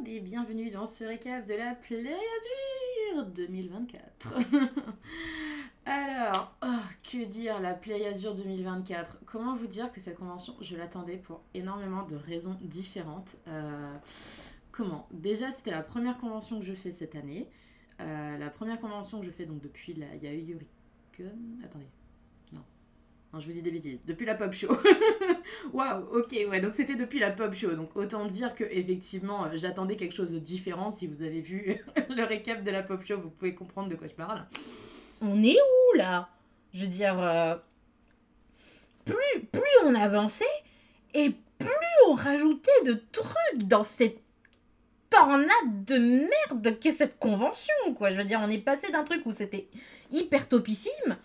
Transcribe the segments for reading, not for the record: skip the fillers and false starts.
monde et bienvenue dans ce récap de la Play Azur 2024. Alors, que dire la Play Azur 2024? Comment vous dire que cette convention, je l'attendais pour énormément de raisons différentes. Comment? Déjà, c'était la première convention que je fais cette année. La première convention que je fais donc depuis la Yayuricon. Attendez. Non, je vous dis des bêtises. Depuis la Pop Show. Waouh, ok, ouais, donc c'était depuis la Pop Show. Donc autant dire que effectivement, j'attendais quelque chose de différent. Si vous avez vu le récap de la Pop Show, vous pouvez comprendre de quoi je parle. On est où là? Je veux dire, plus on avançait et plus on rajoutait de trucs dans cette tornade de merde qu'est cette convention, quoi. Je veux dire, on est passé d'un truc où c'était hyper topissime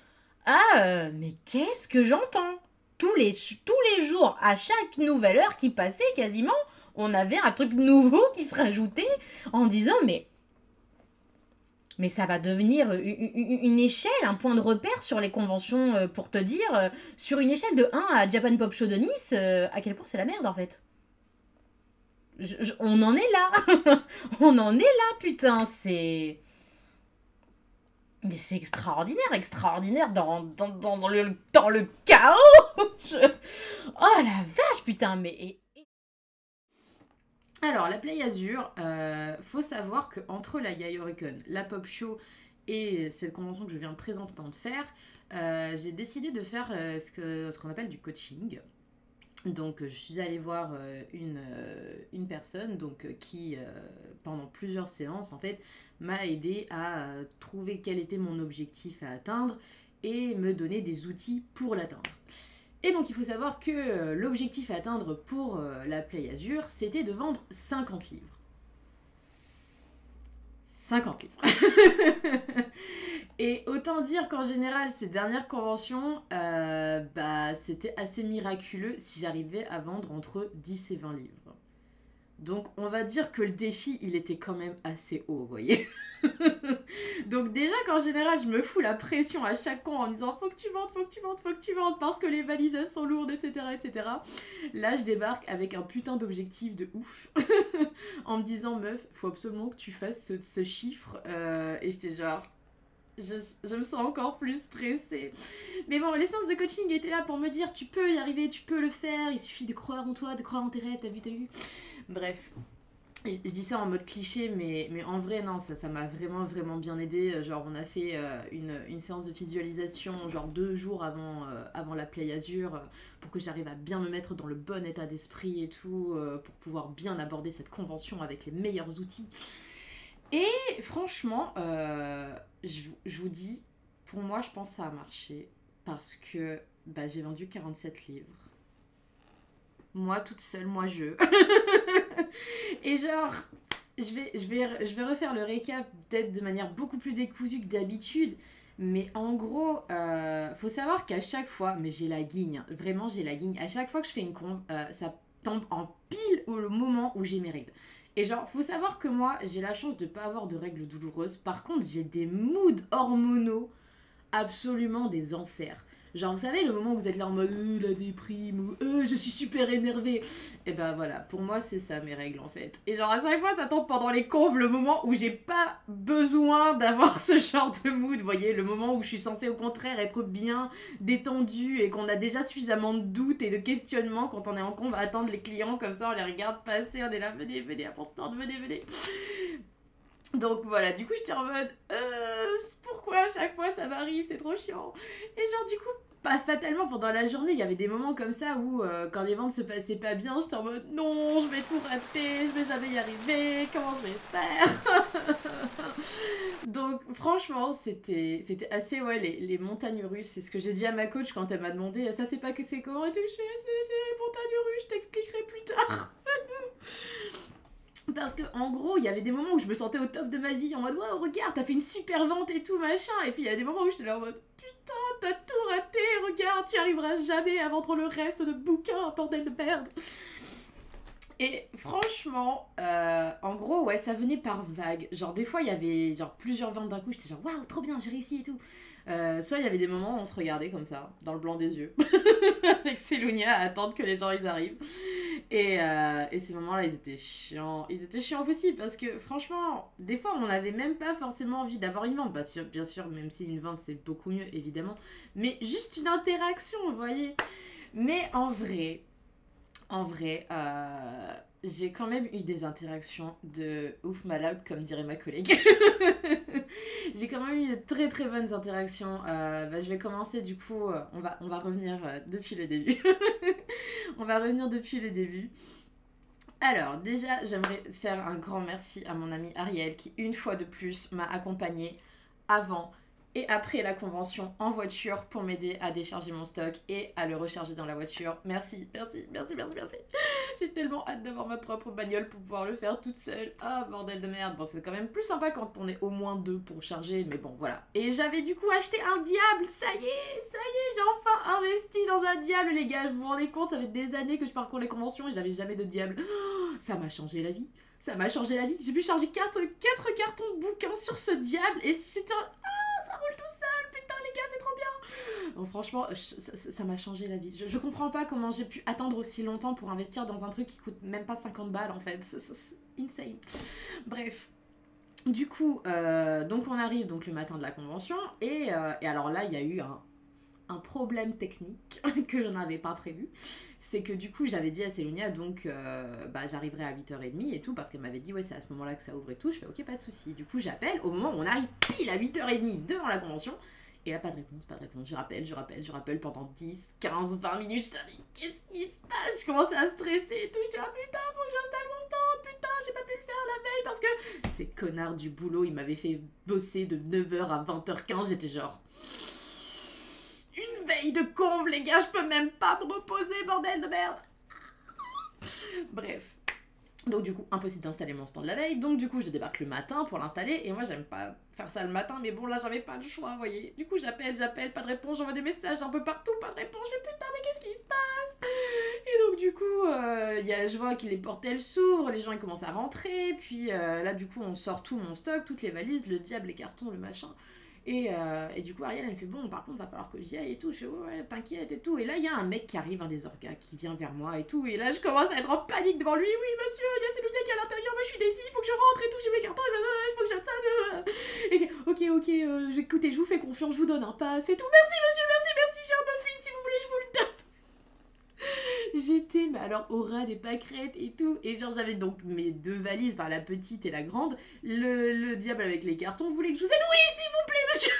à mais qu'est-ce que j'entends? Tous les jours, à chaque nouvelle heure qui passait quasiment, on avait un truc nouveau qui se rajoutait en disant mais ça va devenir une échelle, un point de repère sur les conventions, pour te dire, sur une échelle de 1 à Japan Pop Show de Nice, à quel point c'est la merde en fait. On en est là. On en est là, putain, c'est... Mais c'est extraordinaire dans le chaos. Oh la vache, putain, mais... Alors, la Play Azur, faut savoir qu'entre la Yayuricon, la Pop Show et cette convention que je viens présentement de faire, j'ai décidé de faire ce qu'on appelle du coaching. Donc, je suis allée voir une personne qui, pendant plusieurs séances, en fait, m'a aidé à trouver quel était mon objectif à atteindre et me donner des outils pour l'atteindre. Et donc, il faut savoir que l'objectif à atteindre pour la Play Azur, c'était de vendre 50 livres. 50 livres. Et autant dire qu'en général, ces dernières conventions, c'était assez miraculeux si j'arrivais à vendre entre 10 et 20 livres. Donc, on va dire que le défi, il était quand même assez haut, vous voyez. Donc déjà qu'en général, je me fous la pression à chaque con en disant faut que tu vendes, parce que les valises sont lourdes, etc., etc. Là, je débarque avec un putain d'objectif de ouf. En me disant, meuf, faut absolument que tu fasses ce chiffre. Et j'étais genre... Je me sens encore plus stressée. Mais bon, l'essence de coaching était là pour me dire tu peux y arriver, tu peux le faire, il suffit de croire en toi, de croire en tes rêves, t'as vu. Bref. Je dis ça en mode cliché, mais en vrai, non, ça m'a vraiment bien aidé. Genre, on a fait une séance de visualisation, genre 2 jours avant la Play Azur, pour que j'arrive à bien me mettre dans le bon état d'esprit et tout, pour pouvoir bien aborder cette convention avec les meilleurs outils. Et franchement, je vous dis, pour moi, je pense que ça a marché, parce que j'ai vendu 47 livres. Moi, toute seule, Et genre, je vais refaire le récap peut-être de manière beaucoup plus décousue que d'habitude. Mais en gros, faut savoir qu'à chaque fois, mais j'ai la guigne, hein, vraiment j'ai la guigne. À chaque fois que je fais une conve, ça tombe en pile au moment où j'ai mes règles. Et genre, faut savoir que moi, j'ai la chance de pas avoir de règles douloureuses. Par contre, j'ai des moods hormonaux absolument des enfers. Genre, vous savez, le moment où vous êtes là en mode la déprime ou je suis super énervée. Et ben voilà, pour moi, c'est ça mes règles en fait. Et genre, à chaque fois, ça tombe pendant les conves, le moment où j'ai pas besoin d'avoir ce genre de mood. Vous voyez, le moment où je suis censée au contraire être bien détendue et qu'on a déjà suffisamment de doutes et de questionnements quand on est en conve à attendre les clients comme ça, on les regarde passer, on est là, venez, à stand, venez. Donc voilà, du coup j'étais en mode pourquoi à chaque fois ça m'arrive, c'est trop chiant. Et genre du coup, pas fatalement pendant la journée, il y avait des moments comme ça où quand les ventes se passaient pas bien, j'étais en mode non, je vais tout rater, je vais jamais y arriver, comment je vais faire. Donc franchement, c'était assez les montagnes russes, c'est ce que j'ai dit à ma coach quand elle m'a demandé ça c'est pas que c'est comment et tout, c'est les montagnes russes, je t'expliquerai plus tard. Parce que en gros, il y avait des moments où je me sentais au top de ma vie, en mode wow, regarde, t'as fait une super vente et tout machin. Et puis il y avait des moments où j'étais là en mode putain, t'as tout raté, regarde, tu arriveras jamais à vendre le reste de bouquins, bordel de merde. Et franchement, en gros, ouais, ça venait par vague. Genre, des fois, il y avait genre plusieurs ventes d'un coup. J'étais genre, waouh, trop bien, j'ai réussi et tout. Soit il y avait des moments où on se regardait comme ça, dans le blanc des yeux, avec Célunia à attendre que les gens ils arrivent. Et ces moments-là, ils étaient chiants. Ils étaient chiants aussi parce que franchement, des fois, on n'avait même pas forcément envie d'avoir une vente. Bah, bien sûr, même si une vente c'est beaucoup mieux, évidemment. Mais juste une interaction, vous voyez. Mais en vrai, j'ai quand même eu des interactions de ouf malade, comme dirait ma collègue. J'ai quand même eu de très très bonnes interactions. Je vais commencer du coup, on va revenir depuis le début. On va revenir depuis le début. Alors, déjà, j'aimerais faire un grand merci à mon ami Ariel qui, une fois de plus, m'a accompagnée avant et après la convention en voiture pour m'aider à décharger mon stock et à le recharger dans la voiture. Merci, merci, merci, merci, merci. J'ai tellement hâte d'avoir ma propre bagnole pour pouvoir le faire toute seule. Ah, bordel de merde. Bon, c'est quand même plus sympa quand on est au moins deux pour charger, mais bon, voilà. Et j'avais du coup acheté un diable. Ça y est, j'ai enfin investi dans un diable, les gars. Vous vous rendez compte, ça fait des années que je parcours les conventions et j'avais jamais de diable. Oh, ça m'a changé la vie. Ça m'a changé la vie. J'ai pu charger 4 cartons de bouquins sur ce diable et c'était ça roule tout seul, putain les gars, c'est trop bien. Donc franchement, ça m'a changé la vie. Je comprends pas comment j'ai pu attendre aussi longtemps pour investir dans un truc qui coûte même pas 50 balles en fait. C'est insane. Bref. Du coup, donc on arrive donc le matin de la convention et alors là, il y a eu un problème technique que je n'avais pas prévu. C'est que du coup, j'avais dit à Célunia, donc j'arriverai à 8h30 et tout, parce qu'elle m'avait dit, ouais, c'est à ce moment-là que ça ouvre et tout. Je fais, ok, pas de souci. Du coup, j'appelle au moment où on arrive pile à 8h30 devant la convention. Et là, pas de réponse, pas de réponse. Je rappelle pendant 10, 15, 20 minutes. Je dis, qu'est-ce qui se passe? Je commençais à stresser et tout. Je dis, ah putain, faut que j'installe mon stand. Putain, j'ai pas pu le faire la veille parce que ces connards du boulot, ils m'avaient fait bosser de 9h à 20h15. J'étais genre, une veille de conve, les gars, je peux même pas me reposer, bordel de merde. Bref. Donc du coup, impossible d'installer mon stand la veille. Donc du coup, je débarque le matin pour l'installer. Et moi, j'aime pas faire ça le matin. Mais bon, là, j'avais pas le choix, vous voyez. Du coup, j'appelle, pas de réponse. J'envoie des messages un peu partout, pas de réponse. Je fais, putain, mais qu'est-ce qui se passe? Et donc du coup, je vois que les portails s'ouvrent. Les gens, ils commencent à rentrer. Puis là, du coup, on sort tout mon stock, toutes les valises, le diable, les cartons, le machin. Et du coup, Ariel, elle me fait, bon, par contre, va falloir que j'y aille et tout. Je fais, ouais, t'inquiète et tout. Et là, il y a un mec qui arrive, un des orgas, qui vient vers moi et tout. Et là, je commence à être en panique devant lui. Oui, monsieur, il y a Célunia qui est à l'intérieur. Moi, je suis Daisy, il faut que je rentre et tout. J'ai mes cartons, il faut que j'attende. Et il fait, ok, écoutez, je vous fais confiance, je vous donne un pass et tout. Merci, monsieur, merci, j'ai un muffin. Si vous voulez, je vous le donne. J'étais, mais alors, au ras des pâquerettes et tout. Et genre, j'avais donc mes deux valises, enfin, la petite et la grande. Le diable avec les cartons. Vous voulez que je vous aide? Oui, s'il vous plaît, monsieur.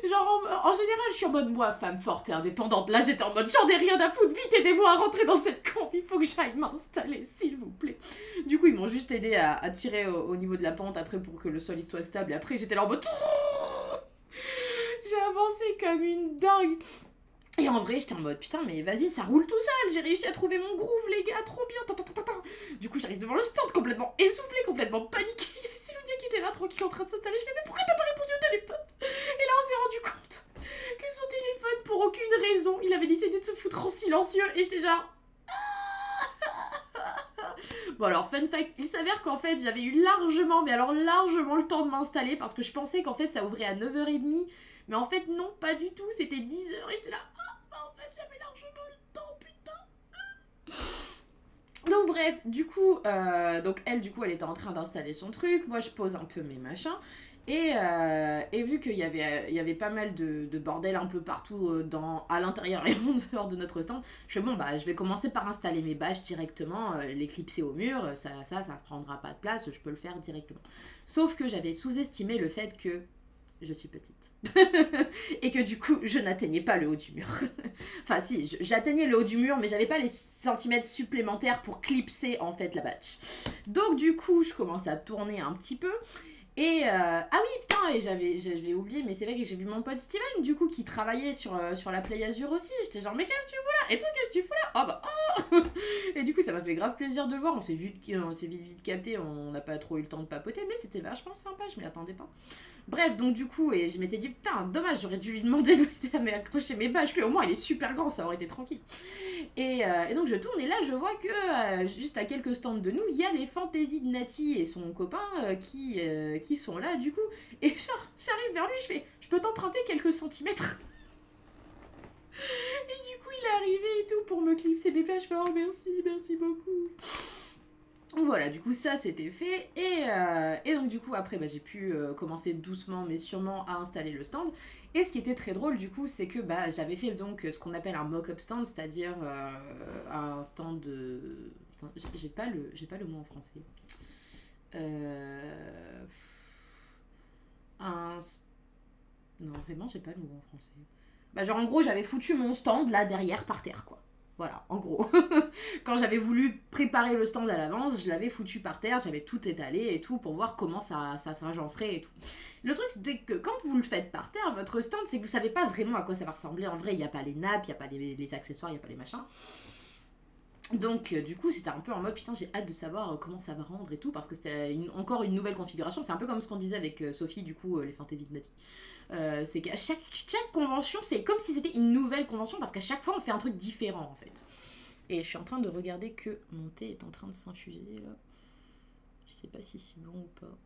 Genre, en général, je suis en mode, moi, femme forte et indépendante. Là, j'étais en mode, j'en ai rien à foutre. Vite, aidez-moi à rentrer dans cette camp. Il faut que j'aille m'installer, s'il vous plaît. Du coup, ils m'ont juste aidé à tirer au niveau de la pente après pour que le sol il soit stable. Et après, j'étais là en mode... J'ai avancé comme une dingue. Et en vrai, j'étais en mode, putain, mais vas-y, ça roule tout seul. J'ai réussi à trouver mon groove, les gars, trop bien. Du coup, j'arrive devant le stand, complètement essoufflé, complètement paniqué. Il y avait Célunia qui était là, tranquille, en train de s'installer. Je fais, mais pourquoi t'as pas répondu au téléphone? Et là, on s'est rendu compte que son téléphone, pour aucune raison, il avait décidé de se foutre en silencieux. Et j'étais genre... Bon alors, fun fact, il s'avère qu'en fait, j'avais eu largement, mais alors largement le temps de m'installer parce que je pensais qu'en fait, ça ouvrait à 9h30. Mais en fait, non, pas du tout, c'était 10h et j'étais là... En fait, j'avais largement le temps, putain. Donc bref, du coup, donc elle, elle était en train d'installer son truc. Moi, je pose un peu mes machins. Et vu qu'il y avait pas mal de bordel un peu partout à l'intérieur et en dehors de notre stand, je fais bon, je vais commencer par installer mes bâches directement, les clipser au mur. Ça prendra pas de place, je peux le faire directement. Sauf que j'avais sous-estimé le fait que je suis petite. Et que du coup, je n'atteignais pas le haut du mur. Enfin si, j'atteignais le haut du mur, mais j'avais pas les centimètres supplémentaires pour clipser en fait la batch. Donc du coup, je commence à tourner un petit peu. Ah oui, putain, et j'avais oublié, mais c'est vrai que j'ai vu mon pote Steven, du coup, qui travaillait sur la Play Azure aussi. J'étais genre, mais qu'est-ce que tu fous là? Et toi, qu'est-ce que tu fous là? Oh bah, oh. Et du coup, ça m'a fait grave plaisir de le voir. On s'est vite capté, on n'a pas trop eu le temps de papoter, mais c'était vachement sympa, je m'y attendais pas. Bref, donc du coup, et je m'étais dit, putain, dommage, j'aurais dû lui demander de m'accrocher mes bâches. Lui, au moins, il est super grand, ça aurait été tranquille. Et donc je tourne et là je vois que juste à quelques stands de nous, il y a les fantaisies de Nati et son copain qui sont là du coup. Et genre j'arrive vers lui, je fais je peux t'emprunter quelques centimètres. Et du coup il est arrivé et tout pour me clipser mes plats, je fais oh merci beaucoup. Voilà, du coup ça c'était fait et donc du coup après j'ai pu commencer doucement mais sûrement à installer le stand. Et ce qui était très drôle du coup c'est que j'avais fait donc ce qu'on appelle un mock-up stand, c'est-à-dire un stand de... Putain, j'ai pas le mot en français. Un... Non vraiment j'ai pas le mot en français. Genre en gros j'avais foutu mon stand là derrière par terre quoi. Voilà, en gros. Quand j'avais voulu préparer le stand à l'avance, je l'avais foutu par terre, j'avais tout étalé et tout pour voir comment ça s'agencerait et tout. Le truc, c'est que quand vous le faites par terre, votre stand, c'est que vous savez pas vraiment à quoi ça va ressembler. En vrai, il n'y a pas les nappes, il n'y a pas les accessoires, il n'y a pas les machins. Donc du coup c'était un peu en mode putain j'ai hâte de savoir comment ça va rendre et tout parce que c'était encore une nouvelle configuration. C'est un peu comme ce qu'on disait avec Sophie du coup les fantaisies de Nati. C'est qu'à chaque convention c'est comme si c'était une nouvelle convention parce qu'à chaque fois on fait un truc différent en fait. Et je suis en train de regarder que mon thé est en train de s'infuser là. Je sais pas si c'est bon ou pas.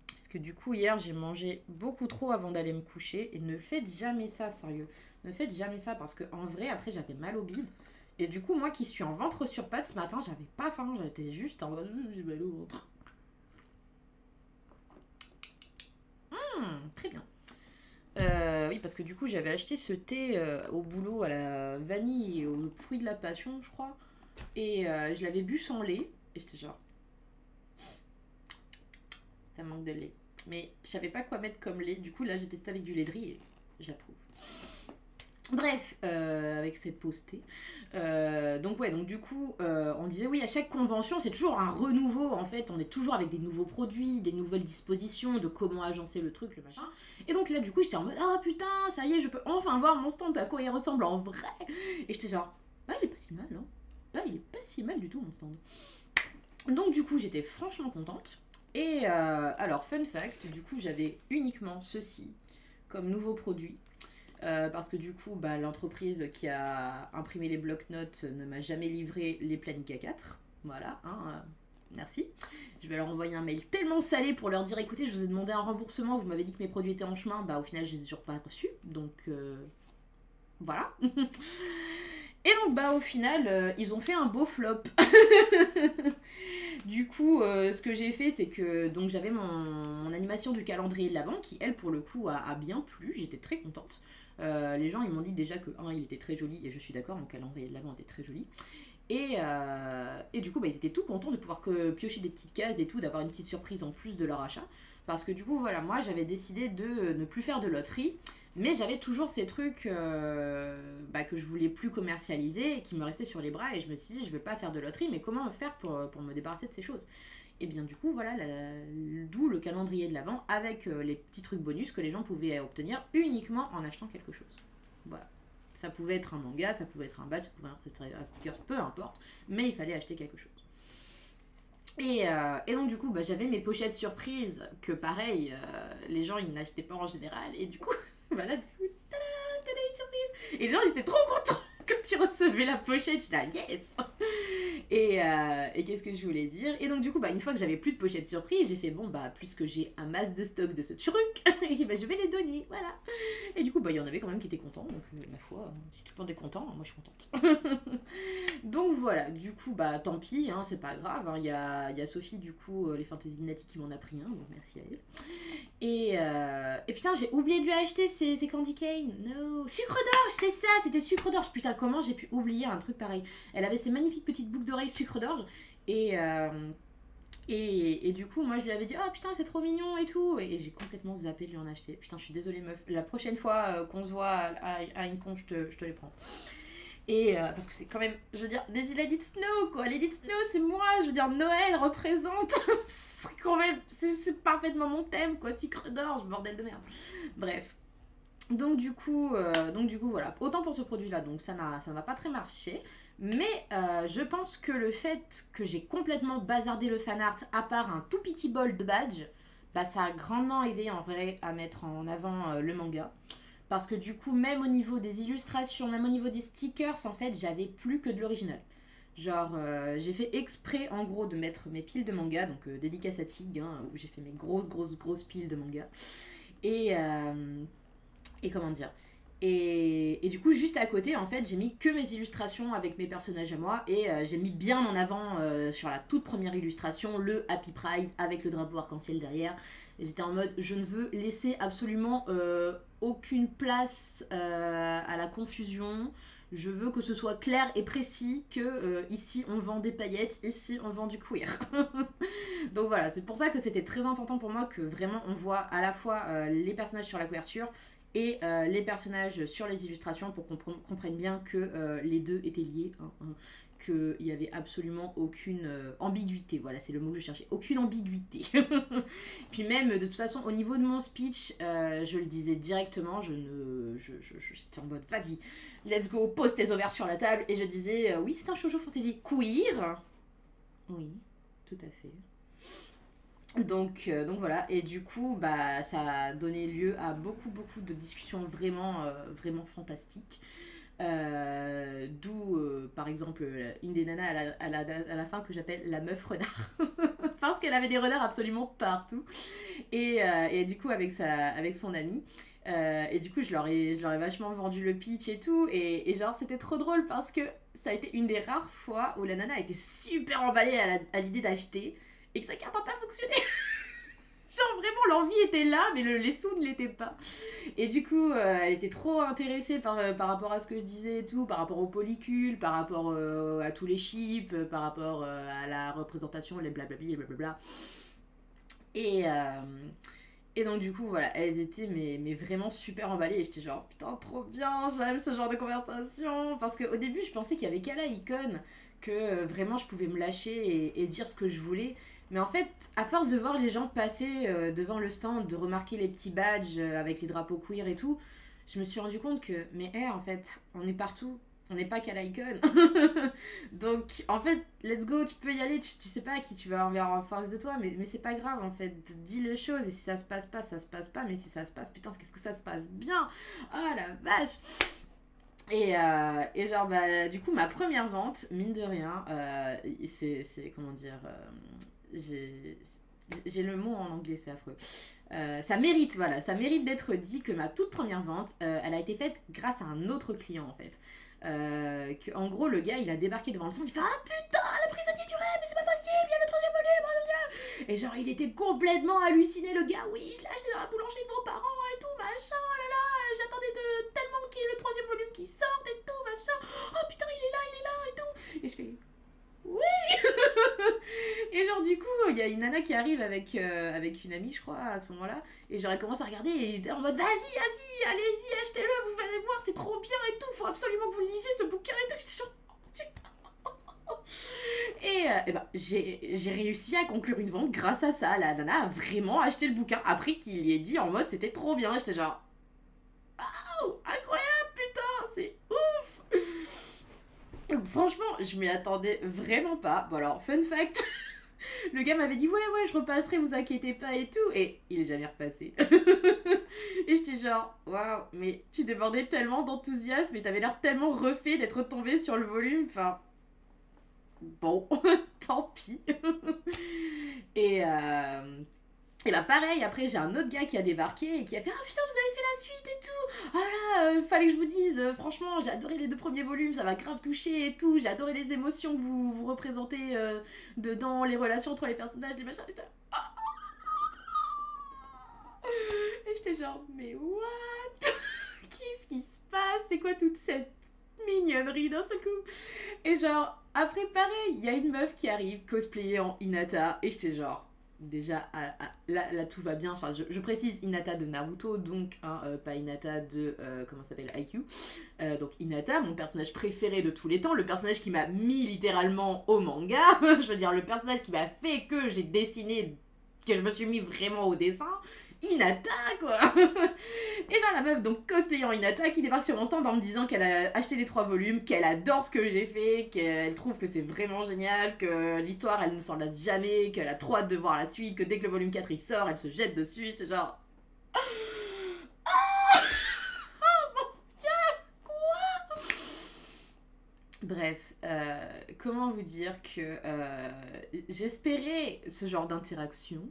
Parce que du coup hier j'ai mangé beaucoup trop avant d'aller me coucher. Et ne faites jamais ça sérieux. Ne faites jamais ça parce que en vrai après j'avais mal au bide. Et du coup, moi qui suis en ventre sur pattes ce matin, j'avais pas faim, j'étais juste en mode j'ai mal au ventre. Très bien. Oui, parce que du coup, j'avais acheté ce thé au boulot à la vanille et aux fruits de la passion, je crois. Et je l'avais bu sans lait. Et j'étais genre. Ça manque de lait. Mais je savais pas quoi mettre comme lait. Du coup, là, j'ai testé avec du lait de riz et j'approuve. Bref, avec cette pause thé. Donc ouais, donc du coup, on disait oui, à chaque convention, c'est toujours un renouveau, en fait, on est toujours avec des nouveaux produits, des nouvelles dispositions de comment agencer le truc, le machin. Et donc là, du coup, j'étais en mode, ah putain, ça y est, je peux enfin voir mon stand, à quoi il ressemble en vrai. Et j'étais genre, il est pas si mal, hein. Il est pas si mal du tout, mon stand. Donc du coup, j'étais franchement contente. Et alors, fun fact, du coup, j'avais uniquement ceci comme nouveau produit. Parce que du coup, l'entreprise qui a imprimé les bloc-notes ne m'a jamais livré les planiques A4. Voilà, hein, merci. Je vais leur envoyer un mail tellement salé pour leur dire écoutez, je vous ai demandé un remboursement, vous m'avez dit que mes produits étaient en chemin, au final, je les ai toujours pas reçus. Donc, voilà. Et donc, au final, ils ont fait un beau flop. Du coup, ce que j'ai fait, c'est que donc j'avais mon animation du calendrier de l'Avent qui, elle, pour le coup, a bien plu. J'étais très contente. Les gens, ils m'ont dit déjà que, il était très joli, et je suis d'accord, mon calendrier de l'Avent était très joli. Et du coup, ils étaient tout contents de pouvoir piocher des petites cases et tout, d'avoir une petite surprise en plus de leur achat. Parce que du coup, voilà, moi, j'avais décidé de ne plus faire de loterie. Mais j'avais toujours ces trucs que je voulais plus commercialiser et qui me restaient sur les bras. Et je me suis dit, je ne vais pas faire de loterie, mais comment faire pour me débarrasser de ces choses? Et bien du coup, voilà, d'où le calendrier de l'Avent avec les petits trucs bonus que les gens pouvaient obtenir uniquement en achetant quelque chose. Voilà. Ça pouvait être un manga, ça pouvait être un badge, ça pouvait être un sticker, peu importe. Mais il fallait acheter quelque chose. Et donc du coup, j'avais mes pochettes surprises que pareil, les gens ils n'achetaient pas en général. Et du coup... Voilà, du coup, tada, une surprise. Et les gens, ils étaient trop contents quand ils recevaient la pochette. J'étais là, yes. Et qu'est-ce que je voulais dire? Et donc, du coup, une fois que j'avais plus de pochette surprise, j'ai fait, puisque j'ai un masse de stock de ce truc, je vais les donner, voilà. Et du coup, il y en avait quand même qui étaient contents. Donc, ma foi, si tout le monde est content, moi, je suis contente. Donc, voilà, du coup, tant pis, hein, c'est pas grave. Hein. Il y a Sophie, du coup, les fantaisies de Nati qui m'en a pris un, donc merci à elle. Et putain, j'ai oublié de lui acheter ses candy cane. No. Sucre d'orge, c'est ça, c'était sucre d'orge. Putain, comment j'ai pu oublier un truc pareil? Elle avait ces magnifiques petites boucles d'oreilles sucre d'orge. Et du coup, moi je lui avais dit, oh putain, c'est trop mignon et tout. Et j'ai complètement zappé de lui en acheter. Putain, je suis désolée, meuf. La prochaine fois qu'on se voit à une con, je te les prends. Et parce que c'est quand même, je veux dire, des Let It Snow, quoi. Let It Snow, c'est moi, je veux dire, Noël représente. C'est quand même, c'est parfaitement mon thème, quoi. Sucre d'orge, bordel de merde. Bref. Donc du coup, voilà. Autant pour ce produit-là, donc ça n'a pas très marché. Mais je pense que le fait que j'ai complètement bazardé le fan art, à part un tout petit bol de badge, bah ça a grandement aidé en vrai à mettre en avant le manga. Parce que du coup, même au niveau des illustrations, même au niveau des stickers, en fait, j'avais plus que de l'original. Genre, j'ai fait exprès, en gros, de mettre mes piles de manga, donc dédicace à Tig, hein, où j'ai fait mes grosses piles de manga. Et, comment dire et du coup, juste à côté, en fait, j'ai mis que mes illustrations avec mes personnages à moi. Et j'ai mis bien en avant, sur la toute première illustration, le Happy Pride avec le drapeau arc-en-ciel derrière. Et j'étais en mode, je ne veux laisser absolument aucune place à la confusion. Je veux que ce soit clair et précis que ici on vend des paillettes, ici on vend du queer. Donc voilà, c'est pour ça que c'était très important pour moi que vraiment on voit à la fois les personnages sur la couverture et les personnages sur les illustrations pour qu'on comprenne bien que les deux étaient liés, hein, hein, qu'il n'y avait absolument aucune ambiguïté, voilà c'est le mot que je cherchais, aucune ambiguïté. Puis même de toute façon au niveau de mon speech, je le disais directement, j'étais en mode vas-y, let's go, pose tes ovaires sur la table, et je disais oui c'est un shoujo fantasy queer, oui tout à fait. Donc voilà, et du coup bah, ça a donné lieu à beaucoup de discussions vraiment fantastiques. D'où par exemple une des nanas à la fin que j'appelle la meuf renard. Parce qu'elle avait des renards absolument partout. Et du coup avec son amie. Et du coup je leur ai vachement vendu le pitch et tout. Et genre c'était trop drôle parce que ça a été une des rares fois où la nana était super emballée à l'idée d'acheter. Et que sa carte n'a pas fonctionné. Genre vraiment l'envie était là mais les sous ne l'étaient pas. Et du coup elle était trop intéressée par rapport à ce que je disais et tout, par rapport aux polycules, par rapport à tous les chips, par rapport à la représentation, les blablabli et blablabla. Et donc du coup voilà, elles étaient mais vraiment super emballées et j'étais genre putain trop bien, j'aime ce genre de conversation. Parce qu'au début je pensais qu'il y avait qu'à la icône que vraiment je pouvais me lâcher et dire ce que je voulais. Mais en fait, à force de voir les gens passer devant le stand, de remarquer les petits badges avec les drapeaux queer et tout, je me suis rendu compte que, mais en fait, on est partout. On n'est pas qu'à l'icône. Donc, en fait, let's go, tu peux y aller. Tu sais pas à qui tu vas envers en face de toi, mais c'est pas grave, en fait. Dis les choses, et si ça se passe pas, ça se passe pas. Mais si ça se passe, putain, qu'est-ce que ça se passe bien. Oh la vache. Et genre, bah, du coup, ma première vente, mine de rien, c'est comment dire, j'ai le mot en anglais, c'est affreux. Ça mérite, voilà, ça mérite d'être dit que ma toute première vente, elle a été faite grâce à un autre client, en fait. En gros, le gars, il a débarqué devant le stand, il fait ah putain, le prisonnier du rêve, mais c'est pas possible, il y a le troisième volume, et genre, il était complètement halluciné, le gars, oui, je l'ai acheté dans la boulangerie de vos parents et tout, machin, oh là là, j'attendais tellement qu'il y ait le troisième volume qui sorte et tout, machin, oh putain, il est là et tout, et je fais oui. Et genre du coup il y a une nana qui arrive avec une amie je crois à ce moment là, et genre elle commence à regarder et il était en mode vas-y allez-y achetez-le, vous allez voir c'est trop bien et tout, faut absolument que vous lisiez ce bouquin et tout. J'étais genre et ben j'ai réussi à conclure une vente grâce à ça. La nana a vraiment acheté le bouquin après qu'il y ait dit en mode c'était trop bien. J'étais genre oh incroyable putain c'est ouf. Donc, franchement, je m'y attendais vraiment pas. Bon alors, fun fact, le gars m'avait dit ouais, je repasserai, vous inquiétez pas et tout. Et il est jamais repassé. Et j'étais genre, waouh, mais tu débordais tellement d'enthousiasme et t'avais l'air tellement refait d'être tombé sur le volume. Enfin, bon, tant pis. Et bah pareil, après j'ai un autre gars qui a débarqué et qui a fait ah putain vous avez fait la suite et tout. Ah là, fallait que je vous dise, franchement j'ai adoré les 2 premiers volumes, ça m'a grave touché et tout. J'ai adoré les émotions que vous représentez dedans, les relations entre les personnages, les machins. Et j'étais genre mais what. Qu'est-ce qui se passe, c'est quoi toute cette mignonnerie d'un seul coup. Et genre après pareil, il y a une meuf qui arrive cosplayée en Hinata et j'étais genre déjà, là, tout va bien. Enfin, je précise Hinata de Naruto, donc pas Hinata de, comment ça s'appelle, IQ. Donc Hinata, mon personnage préféré de tous les temps, le personnage qui m'a mis littéralement au manga. Je veux dire, le personnage qui m'a fait que j'ai dessiné, que je me suis mis vraiment au dessin. Hinata, quoi. Et genre la meuf, donc cosplayant Hinata, qui débarque sur mon stand en me disant qu'elle a acheté les 3 volumes, qu'elle adore ce que j'ai fait, qu'elle trouve que c'est vraiment génial, que l'histoire elle ne s'en lasse jamais, qu'elle a trop hâte de voir la suite, que dès que le volume 4 il sort, elle se jette dessus. J'étais genre. Bref, comment vous dire que j'espérais ce genre d'interaction.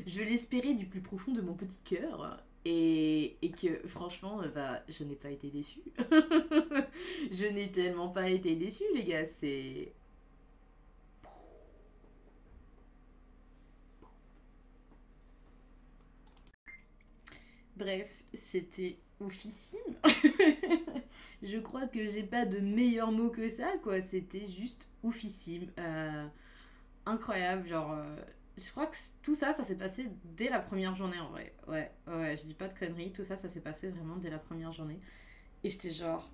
Je l'espérais du plus profond de mon petit cœur. Et que franchement, bah, je n'ai pas été déçue. Je n'ai tellement pas été déçue, les gars. C'est. Bref, c'était oufissime. Je crois que j'ai pas de meilleur mot que ça, quoi. C'était juste oufissime. Incroyable, genre. Je crois que tout ça, ça s'est passé dès la première journée en vrai. Ouais, ouais, je dis pas de conneries. Tout ça, ça s'est passé vraiment dès la première journée. Et j'étais genre.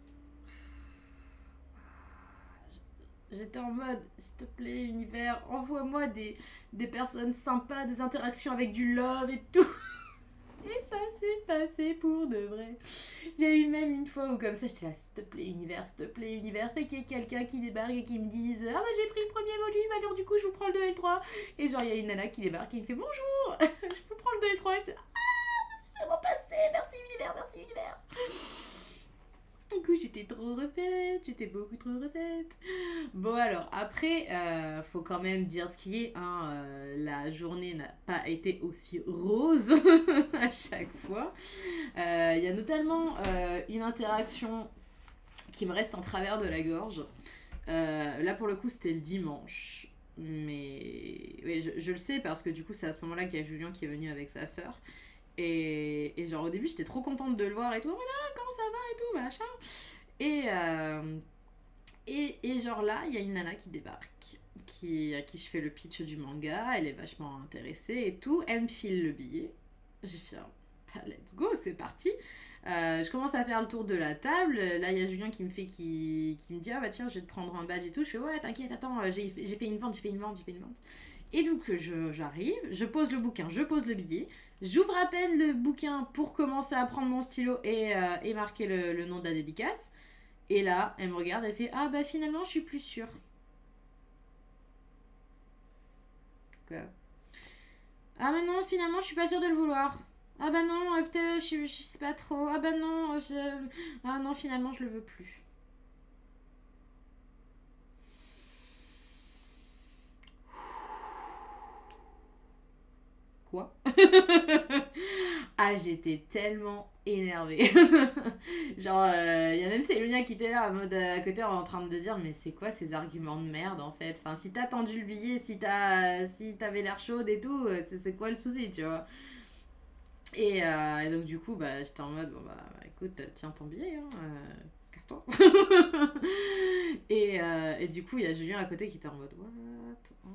J'étais en mode, s'il te plaît, univers, envoie-moi des personnes sympas, des interactions avec du love et tout. Et ça s'est passé pour de vrai. Il y a eu même une fois où comme ça j'étais là, s'il te plaît univers, fait qu'il y ait quelqu'un qui débarque et qui me dise ah bah j'ai pris le premier volume, alors du coup je vous prends le 2 et le 3. Et genre il y a une nana qui débarque et il me fait bonjour, je vous prends le 2 et le 3. Et j'étais ah c'est vraiment passé, merci univers, merci univers. Du coup, j'étais trop refaite, j'étais beaucoup trop refaite. Bon, alors, après, faut quand même dire ce qui est. Hein, la journée n'a pas été aussi rose à chaque fois. Il y a notamment une interaction qui me reste en travers de la gorge. Là, pour le coup, c'était le dimanche. Mais oui, je le sais parce que du coup, c'est à ce moment-là qu'il y a Julien qui est venu avec sa sœur. Et genre au début j'étais trop contente de le voir et tout, oh là, comment ça va et tout, machin. Et genre là, il y a une nana qui débarque, à qui je fais le pitch du manga, elle est vachement intéressée et tout, elle me file le billet. J'ai fait, bah, let's go, c'est parti. Je commence à faire le tour de la table, là il y a Julien qui me dit, ah bah tiens, je vais te prendre un badge et tout. Je fais, ouais, t'inquiète, attends, j'ai fait une vente. Et donc j'arrive, je pose le bouquin, je pose le billet, j'ouvre à peine le bouquin pour commencer à prendre mon stylo et marquer le nom de la dédicace. Et là, elle me regarde, elle fait ah bah finalement je suis plus sûre. Quoi? Ah bah non, finalement je suis pas sûre de le vouloir. Ah bah non, peut-être je sais pas trop. Ah bah non, ah non finalement je le veux plus. Quoi? Ah, j'étais tellement énervée. Genre, il y a même Célunia qui était là, en mode à côté, en train de dire, mais c'est quoi ces arguments de merde en fait? Enfin, si t'as tendu le billet, si t'avais l'air chaude et tout, c'est quoi le souci, tu vois? Et donc, du coup, bah, j'étais en mode, bon, bah, écoute, tiens ton billet, hein, casse-toi. Et du coup, il y a Julien à côté qui était en mode, what? Oh.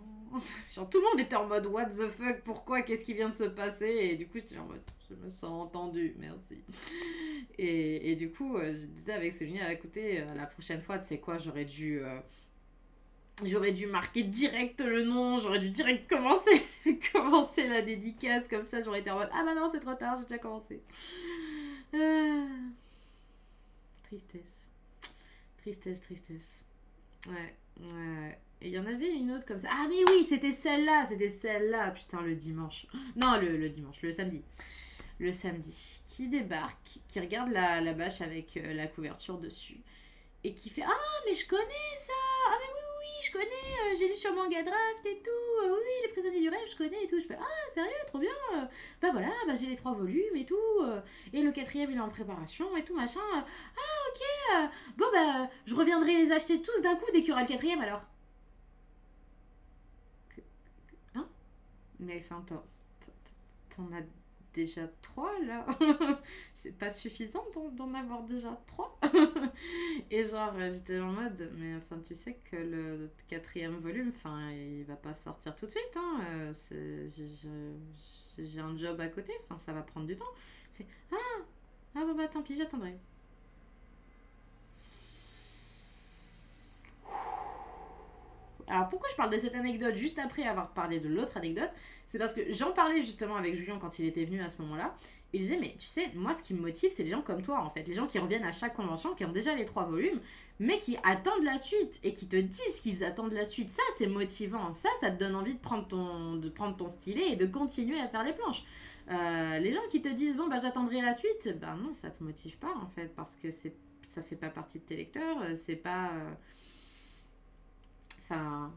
Genre, tout le monde était en mode, what the fuck? Pourquoi? Qu'est-ce qui vient de se passer? Et du coup, j'étais en mode, je me sens entendue, merci. Et du coup, je disais avec Céline à côté, la prochaine fois, tu sais quoi, j'aurais dû marquer direct le nom, j'aurais dû direct commencer la dédicace, comme ça j'aurais été en mode ah bah non c'est trop tard, j'ai déjà commencé. Tristesse. Tristesse. Ouais. Et il y en avait une autre comme ça. Ah mais oui, c'était celle-là, putain le dimanche. Non, le dimanche, le samedi. Le samedi. Qui débarque, qui regarde la bâche avec la couverture dessus. Et qui fait ah mais je connais ça. Ah mais oui, je connais, j'ai lu sur Manga Draft et tout, oui, les prisonniers du rêve, je connais et tout. Je fais ah sérieux, trop bien, bah voilà, bah j'ai les 3 volumes et tout, et le 4e il est en préparation et tout machin, ah ok, bon bah je reviendrai les acheter tous d'un coup dès qu'il y aura le 4e alors. Hein? Mais enfin t'en as déjà 3 là. C'est pas suffisant d'en avoir déjà 3. Et genre, j'étais en mode, mais enfin, tu sais que le quatrième volume, enfin, il va pas sortir tout de suite. Hein. J'ai un job à côté, enfin, ça va prendre du temps. Il fait, ah bah tant pis, j'attendrai. Alors pourquoi je parle de cette anecdote juste après avoir parlé de l'autre anecdote? C'est parce que j'en parlais justement avec Julien quand il était venu à ce moment-là. Et je disais, mais tu sais, moi ce qui me motive, c'est les gens comme toi en fait. Les gens qui reviennent à chaque convention, qui ont déjà les 3 volumes, mais qui attendent la suite et qui te disent qu'ils attendent la suite. Ça, c'est motivant. Ça te donne envie de prendre ton stylet et de continuer à faire les planches. Les gens qui te disent, bon, bah j'attendrai la suite, bah non, ça te motive pas en fait, parce que ça fait pas partie de tes lecteurs, c'est pas. Enfin,